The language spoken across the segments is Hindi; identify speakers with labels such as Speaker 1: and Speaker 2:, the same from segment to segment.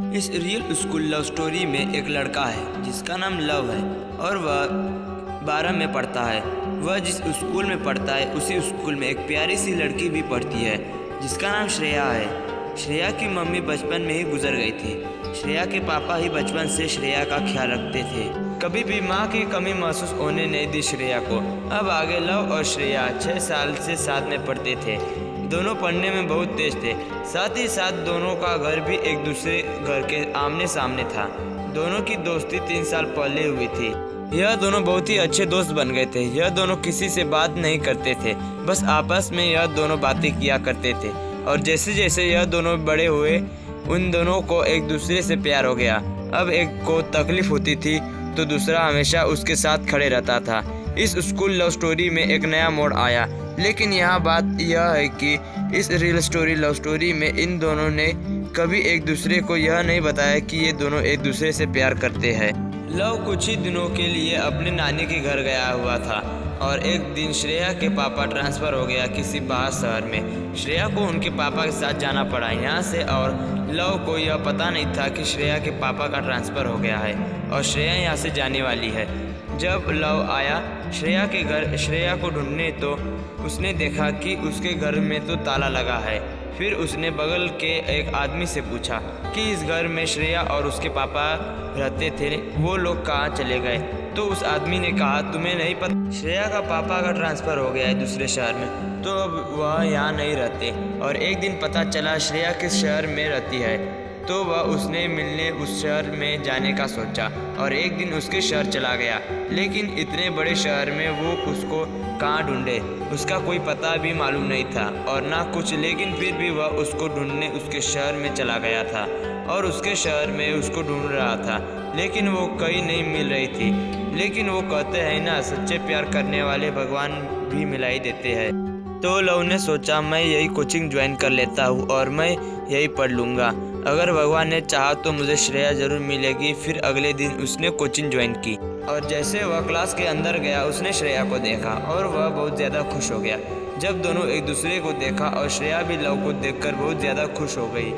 Speaker 1: इस रियल स्कूल लव स्टोरी में एक लड़का है जिसका नाम लव है और वह 12 में पढ़ता है। वह जिस स्कूल में पढ़ता है उसी स्कूल में एक प्यारी सी लड़की भी पढ़ती है जिसका नाम श्रेया है। श्रेया की मम्मी बचपन में ही गुजर गई थी। श्रेया के पापा ही बचपन से श्रेया का ख्याल रखते थे। कभी भी माँ की कमी महसूस होने नहीं दी श्रेया को। अब आगे लव और श्रेया 6 साल से साथ में पढ़ते थे। दोनों पढ़ने में बहुत तेज थे। साथ ही साथ दोनों का घर भी एक दूसरे घर के आमने सामने था। दोनों की दोस्ती 3 साल पहले हुई थी। यह दोनों बहुत ही अच्छे दोस्त बन गए थे। यह दोनों किसी से बात नहीं करते थे, बस आपस में यह दोनों बातें किया करते थे। और जैसे जैसे यह दोनों बड़े हुए उन दोनों को एक दूसरे से प्यार हो गया। अब एक को तकलीफ होती थी तो दूसरा हमेशा उसके साथ खड़े रहता था। इस स्कूल लव स्टोरी में एक नया मोड़ आया, लेकिन यहाँ बात यह है कि इस रियल स्टोरी लव स्टोरी में इन दोनों ने कभी एक दूसरे को यह नहीं बताया कि ये दोनों एक दूसरे से प्यार करते हैं। लव कुछ ही दिनों के लिए अपने नानी के घर गया हुआ था और एक दिन श्रेया के पापा ट्रांसफ़र हो गया किसी बाहर शहर में। श्रेया को उनके पापा के साथ जाना पड़ा यहाँ से और लव को यह पता नहीं था कि श्रेया के पापा का ट्रांसफ़र हो गया है और श्रेया यहाँ से जाने वाली है। जब लव आया श्रेया के घर श्रेया को ढूंढने तो उसने देखा कि उसके घर में तो ताला लगा है। फिर उसने बगल के एक आदमी से पूछा कि इस घर में श्रेया और उसके पापा रहते थे, वो लोग कहाँ चले गए। तो उस आदमी ने कहा, तुम्हें नहीं पता श्रेया का पापा का ट्रांसफ़र हो गया है दूसरे शहर में, तो अब वह यहाँ नहीं रहते। और एक दिन पता चला श्रेया किस शहर में रहती है, तो वह उसने मिलने उस शहर में जाने का सोचा और एक दिन उसके शहर चला गया। लेकिन इतने बड़े शहर में वो उसको कहाँ ढूंढे, उसका कोई पता भी मालूम नहीं था और ना कुछ। लेकिन फिर भी वह उसको ढूंढने उसके शहर में चला गया था और उसके शहर में उसको ढूंढ रहा था, लेकिन वो कहीं नहीं मिल रही थी। लेकिन वो कहते हैं ना, सच्चे प्यार करने वाले भगवान भी मिला ही देते हैं। तो लव ने सोचा मैं यही कोचिंग ज्वाइन कर लेता हूँ और मैं यही पढ़ लूँगा। अगर भगवान ने चाहा तो मुझे श्रेया ज़रूर मिलेगी। फिर अगले दिन उसने कोचिंग ज्वाइन की और जैसे वह क्लास के अंदर गया उसने श्रेया को देखा और वह बहुत ज़्यादा खुश हो गया। जब दोनों एक दूसरे को देखा और श्रेया भी लव को देखकर बहुत ज़्यादा खुश हो गई।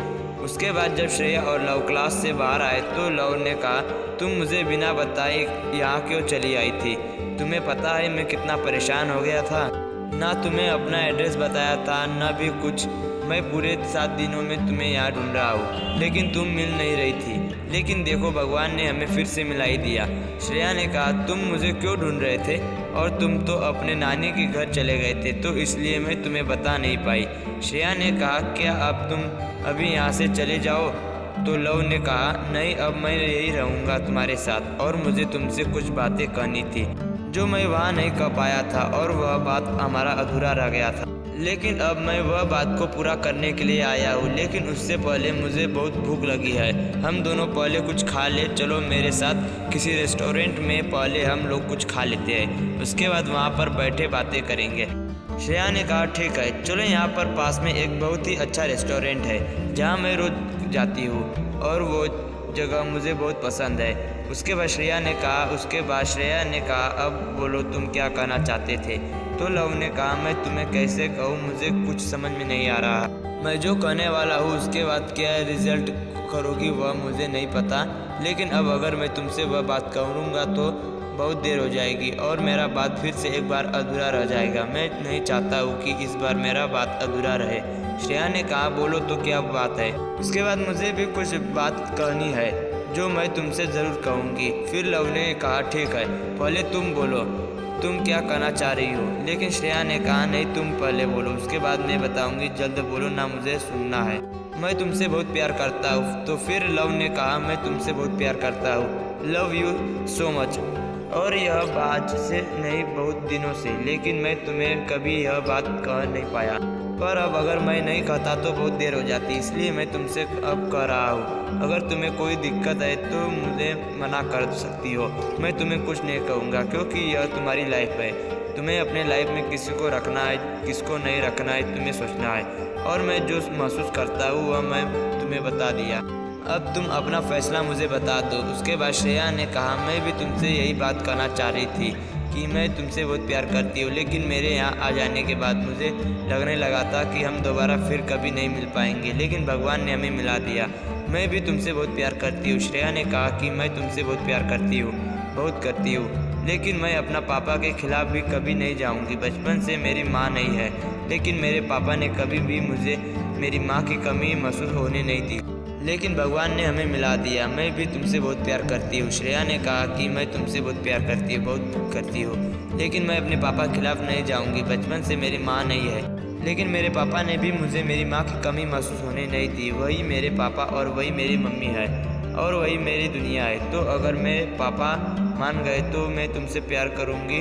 Speaker 1: उसके बाद जब श्रेया और लव क्लास से बाहर आए तो लव ने कहा, तुम मुझे बिना बताए यहाँ क्यों चली आई थी? तुम्हें पता है मैं कितना परेशान हो गया था। ना तुम्हें अपना एड्रेस बताया था ना भी कुछ। मैं पूरे 7 दिनों में तुम्हें यहाँ ढूंढ रहा हूँ, लेकिन तुम मिल नहीं रही थी। लेकिन देखो भगवान ने हमें फिर से मिला ही दिया। श्रेया ने कहा, तुम मुझे क्यों ढूंढ रहे थे? और तुम तो अपने नानी के घर चले गए थे, तो इसलिए मैं तुम्हें बता नहीं पाई। श्रेया ने कहा, क्या अब तुम अभी यहाँ से चले जाओ? तो लव ने कहा, नहीं, अब मैं यही रहूँगा तुम्हारे साथ और मुझे तुमसे कुछ बातें कहनी थी जो मैं वहाँ नहीं कह पाया था और वह बात हमारा अधूरा रह गया था। लेकिन अब मैं वह बात को पूरा करने के लिए आया हूँ, लेकिन उससे पहले मुझे बहुत भूख लगी है। हम दोनों पहले कुछ खा ले, चलो मेरे साथ किसी रेस्टोरेंट में पहले हम लोग कुछ खा लेते हैं, उसके बाद वहाँ पर बैठे बातें करेंगे। श्रेया ने कहा, ठीक है, चलो। यहाँ पर पास में एक बहुत ही अच्छा रेस्टोरेंट है जहाँ मैं रोज़ जाती हूँ और वो जगह मुझे बहुत पसंद है। उसके बाद श्रेया ने कहा, अब बोलो तुम क्या कहना चाहते थे? तो लव ने कहा, मैं तुम्हें कैसे कहूँ, मुझे कुछ समझ में नहीं आ रहा। मैं जो कहने वाला हूँ उसके बाद क्या रिजल्ट करोगी वह मुझे नहीं पता, लेकिन अब अगर मैं तुमसे वह बात करूँगा तो बहुत देर हो जाएगी और मेरा बात फिर से एक बार अधूरा रह जाएगा। मैं नहीं चाहता हूँ कि इस बार मेरा बात अधूरा रहे। श्रेया ने कहा, बोलो तो क्या बात है? उसके बाद मुझे भी कुछ बात कहनी है जो मैं तुमसे ज़रूर कहूँगी। फिर लव ने कहा, ठीक है, पहले तुम बोलो, तुम क्या कहना चाह रही हो? लेकिन श्रेया ने कहा, नहीं, तुम पहले बोलो, उसके बाद मैं बताऊँगी, जल्द बोलो ना, मुझे सुनना है। मैं तुमसे बहुत प्यार करता हूँ। तो फिर लव ने कहा, मैं तुमसे बहुत प्यार करता हूँ, लव यू सो मच। और यह बात से नहीं, बहुत दिनों से, लेकिन मैं तुम्हें कभी यह बात कह नहीं पाया। पर अब अगर मैं नहीं कहता तो बहुत देर हो जाती, इसलिए मैं तुमसे अब कह रहा हूँ। अगर तुम्हें कोई दिक्कत है तो मुझे मना कर सकती हो। मैं तुम्हें कुछ नहीं कहूँगा क्योंकि यह तुम्हारी लाइफ है। तुम्हें अपने लाइफ में किसी को रखना है, किसको नहीं रखना है, तुम्हें सोचना है। और मैं जो महसूस करता हूँ वह मैं तुम्हें बता दिया। अब तुम अपना फैसला मुझे बता दो। उसके बाद श्रेया ने कहा, मैं भी तुमसे यही बात कहना चाह रही थी कि मैं तुमसे बहुत प्यार करती हूँ, लेकिन मेरे यहाँ आ जाने के बाद मुझे लगने लगा था कि हम दोबारा फिर कभी नहीं मिल पाएंगे, लेकिन भगवान ने हमें मिला दिया। मैं भी तुमसे बहुत प्यार करती हूँ। श्रेया ने कहा कि मैं तुमसे बहुत प्यार करती हूँ, बहुत करती हूँ, लेकिन मैं अपना पापा के खिलाफ भी कभी नहीं जाऊँगी। बचपन से मेरी माँ नहीं है, लेकिन मेरे पापा ने कभी भी मुझे मेरी माँ की कमी महसूस होने नहीं दी, लेकिन भगवान ने हमें मिला दिया। मैं भी तुमसे बहुत प्यार करती हूँ। श्रेया ने कहा कि मैं तुमसे बहुत प्यार करती हूँ, बहुत करती हूँ, लेकिन मैं अपने पापा के खिलाफ नहीं जाऊँगी। बचपन से मेरी माँ नहीं है, लेकिन मेरे पापा ने भी मुझे मेरी माँ की कमी महसूस होने नहीं दी। वही मेरे पापा और वही मेरी मम्मी है और वही मेरी दुनिया है। तो अगर मेरे पापा मान गए तो मैं तुमसे प्यार करूँगी,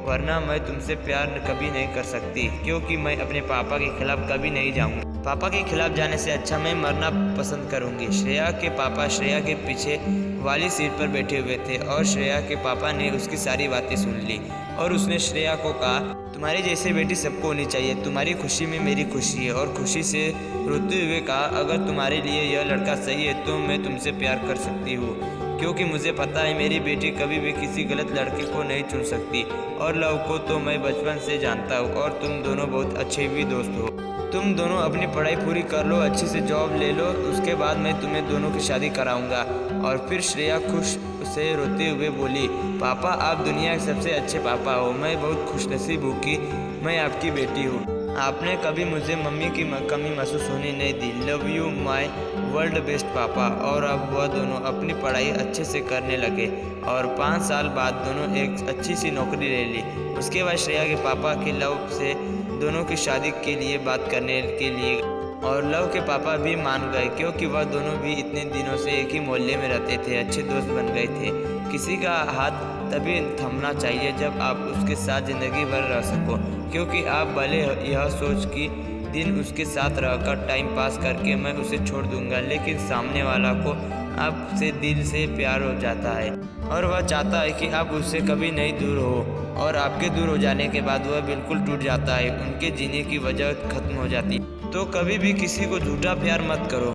Speaker 1: वरना मैं तुमसे प्यार कभी नहीं कर सकती, क्योंकि मैं अपने पापा के खिलाफ कभी नहीं जाऊँगी। पापा के खिलाफ जाने से अच्छा मैं मरना पसंद करूँगी। श्रेया के पापा श्रेया के पीछे वाली सीट पर बैठे हुए थे और श्रेया के पापा ने उसकी सारी बातें सुन ली और उसने श्रेया को कहा, तुम्हारी जैसी बेटी सबको होनी चाहिए। तुम्हारी खुशी में मेरी खुशी है। और खुशी से रोते हुए कहा, अगर तुम्हारे लिए यह लड़का सही है तो मैं तुमसे प्यार कर सकती हूँ, क्योंकि मुझे पता है मेरी बेटी कभी भी किसी गलत लड़के को नहीं चुन सकती। और लव को तो मैं बचपन से जानता हूँ और तुम दोनों बहुत अच्छे भी दोस्त हो। तुम दोनों अपनी पढ़ाई पूरी कर लो, अच्छी से जॉब ले लो, उसके बाद मैं तुम्हें दोनों की शादी कराऊंगा। और फिर श्रेया खुश से रोते हुए बोली, पापा आप दुनिया के सबसे अच्छे पापा हो। मैं बहुत खुशनसीब हूँ कि मैं आपकी बेटी हूँ। आपने कभी मुझे मम्मी की कमी महसूस होने नहीं दी। Love you my world best पापा। और अब वह दोनों अपनी पढ़ाई अच्छे से करने लगे और 5 साल बाद दोनों एक अच्छी सी नौकरी ले ली। उसके बाद श्रेया के पापा के लव से दोनों की शादी के लिए बात करने के लिए और लव के पापा भी मान गए, क्योंकि वह दोनों भी इतने दिनों से एक ही मोहल्ले में रहते थे, अच्छे दोस्त बन गए थे। किसी का हाथ तभी थमना चाहिए जब आप उसके साथ ज़िंदगी भर रह सको, क्योंकि आप भले यह सोच कि दिन उसके साथ रहकर टाइम पास करके मैं उसे छोड़ दूंगा, लेकिन सामने वाला को आपसे दिल से प्यार हो जाता है और वह चाहता है कि आप उससे कभी नहीं दूर हो। और आपके दूर हो जाने के बाद वह बिल्कुल टूट जाता है, उनके जीने की वजह खत्म हो जाती है। तो कभी भी किसी को झूठा प्यार मत करो।